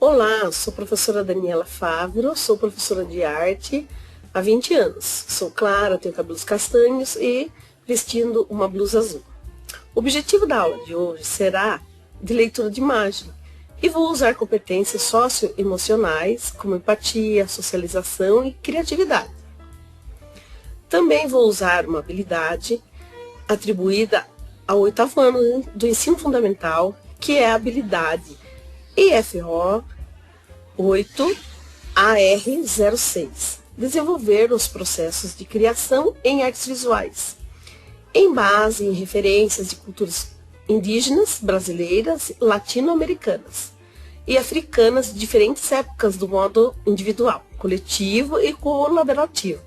Olá, sou a professora Daniela Fávero, sou professora de arte há 20 anos. Sou clara, tenho cabelos castanhos e vestindo uma blusa azul. O objetivo da aula de hoje será de leitura de imagem e vou usar competências socioemocionais como empatia, socialização e criatividade. Também vou usar uma habilidade atribuída ao 8º ano do ensino fundamental, que é a habilidade IFO 8AR06, desenvolver os processos de criação em artes visuais, em base em referências de culturas indígenas, brasileiras, latino-americanas e africanas de diferentes épocas do modo individual, coletivo e colaborativo,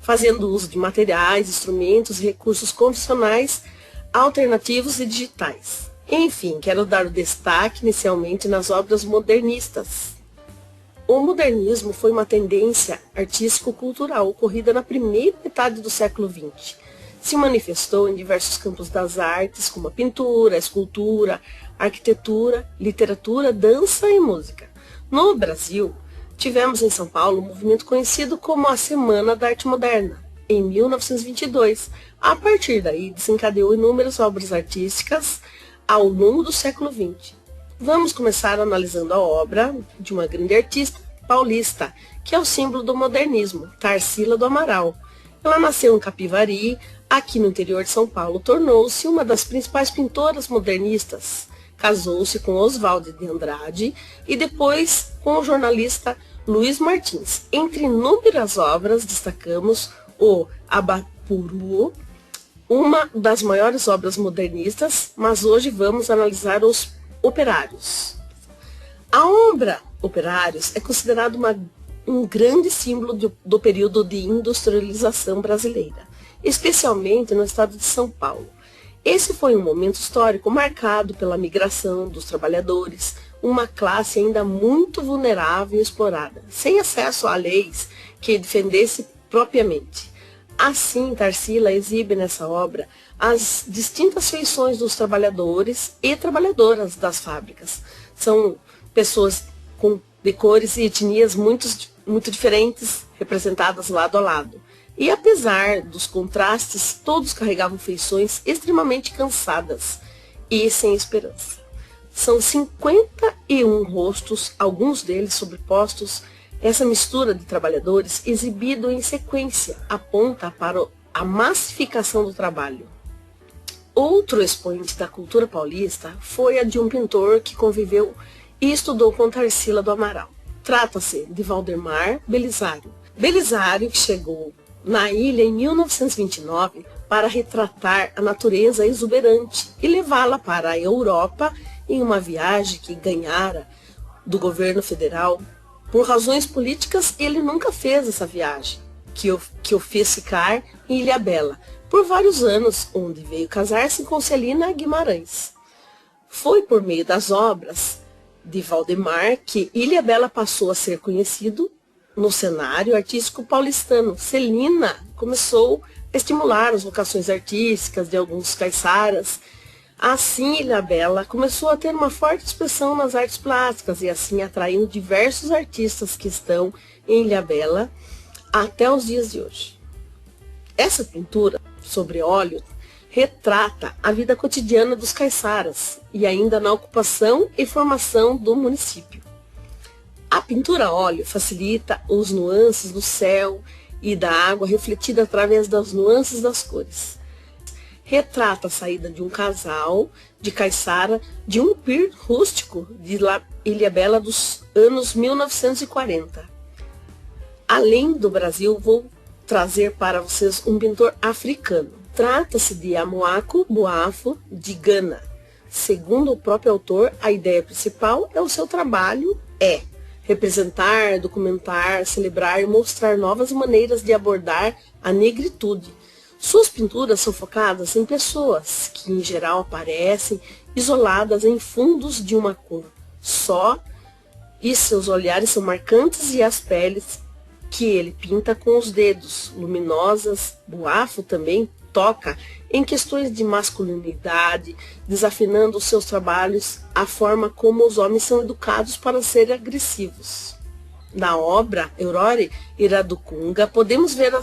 fazendo uso de materiais, instrumentos e recursos convencionais, alternativos e digitais. Enfim, quero dar o destaque inicialmente nas obras modernistas. O modernismo foi uma tendência artístico-cultural ocorrida na primeira metade do século XX. Se manifestou em diversos campos das artes, como a pintura, a escultura, a arquitetura, literatura, dança e música. No Brasil, tivemos em São Paulo um movimento conhecido como a Semana da Arte Moderna, em 1922. A partir daí, desencadeou inúmeras obras artísticas ao longo do século XX. Vamos começar analisando a obra de uma grande artista paulista, que é o símbolo do modernismo, Tarsila do Amaral. Ela nasceu em Capivari, aqui no interior de São Paulo, tornou-se uma das principais pintoras modernistas. Casou-se com Oswald de Andrade e depois com o jornalista Luiz Martins. Entre inúmeras obras, destacamos o Abapuru, uma das maiores obras modernistas, mas hoje vamos analisar os operários. A obra Operários é considerada um grande símbolo do período de industrialização brasileira, especialmente no estado de São Paulo. Esse foi um momento histórico marcado pela migração dos trabalhadores, uma classe ainda muito vulnerável e explorada, sem acesso a leis que defendesse propriamente. Assim, Tarsila exibe nessa obra as distintas feições dos trabalhadores e trabalhadoras das fábricas. São pessoas de cores e etnias muito diferentes, representadas lado a lado. E apesar dos contrastes, todos carregavam feições extremamente cansadas e sem esperança. São 51 rostos, alguns deles sobrepostos. Essa mistura de trabalhadores, exibido em sequência, aponta para a massificação do trabalho. Outro expoente da cultura paulista foi a de um pintor que conviveu e estudou com Tarsila do Amaral. Trata-se de Valdemar Belisário. Belisário, que chegou na ilha em 1929 para retratar a natureza exuberante e levá-la para a Europa em uma viagem que ganhara do governo federal. Por razões políticas, ele nunca fez essa viagem, que o fez ficar em Ilhabela por vários anos, onde veio casar-se com Celina Guimarães. Foi por meio das obras de Valdemar que Ilhabela passou a ser conhecido no cenário artístico paulistano. Celina começou a estimular as vocações artísticas de alguns caiçaras. Assim, Ilhabela começou a ter uma forte expressão nas artes plásticas e assim atraindo diversos artistas que estão em Ilhabela até os dias de hoje. Essa pintura sobre óleo retrata a vida cotidiana dos caiçaras e ainda na ocupação e formação do município. A pintura a óleo facilita os nuances do céu e da água refletida através das nuances das cores. Retrata a saída de um casal de caiçara de um pier rústico de Ilhabela dos anos 1940. Além do Brasil, vou trazer para vocês um pintor africano. Trata-se de Amoako Boafo, de Gana. Segundo o próprio autor, a ideia principal é o seu trabalho representar, documentar, celebrar e mostrar novas maneiras de abordar a negritude. Suas pinturas são focadas em pessoas que, em geral, aparecem isoladas em fundos de uma cor só, e seus olhares são marcantes e as peles que ele pinta com os dedos, luminosas. Boafo também toca em questões de masculinidade, desafinando os seus trabalhos a forma como os homens são educados para serem agressivos. Na obra Aurore Iradukunga, podemos ver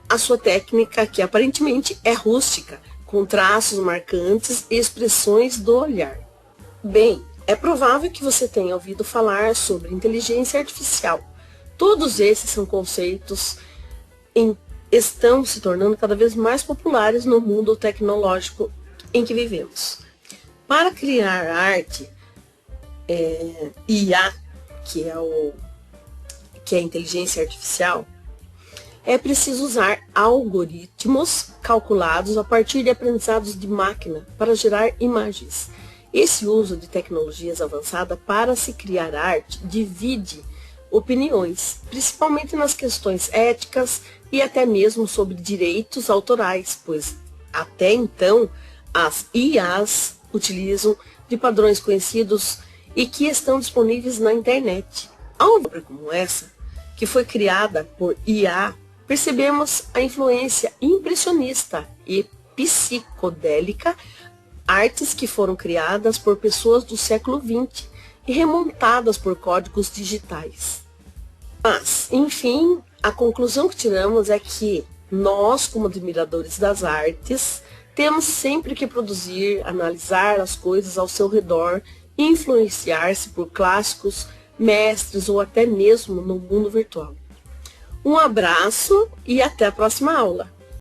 a sua técnica, que aparentemente é rústica, com traços marcantes e expressões do olhar. Bem, é provável que você tenha ouvido falar sobre inteligência artificial. Todos esses são conceitos estão se tornando cada vez mais populares no mundo tecnológico em que vivemos. Para criar arte, IA, que é a inteligência artificial, é preciso usar algoritmos calculados a partir de aprendizados de máquina para gerar imagens. Esse uso de tecnologias avançadas para se criar arte divide opiniões, principalmente nas questões éticas e até mesmo sobre direitos autorais, pois até então as IAs utilizam de padrões conhecidos e que estão disponíveis na internet. A obra como essa, que foi criada por IA, percebemos a influência impressionista e psicodélica, artes que foram criadas por pessoas do século XX e remontadas por códigos digitais. Mas, enfim, a conclusão que tiramos é que nós, como admiradores das artes, temos sempre que produzir, analisar as coisas ao seu redor e influenciar-se por clássicos, mestres ou até mesmo no mundo virtual. Um abraço e até a próxima aula!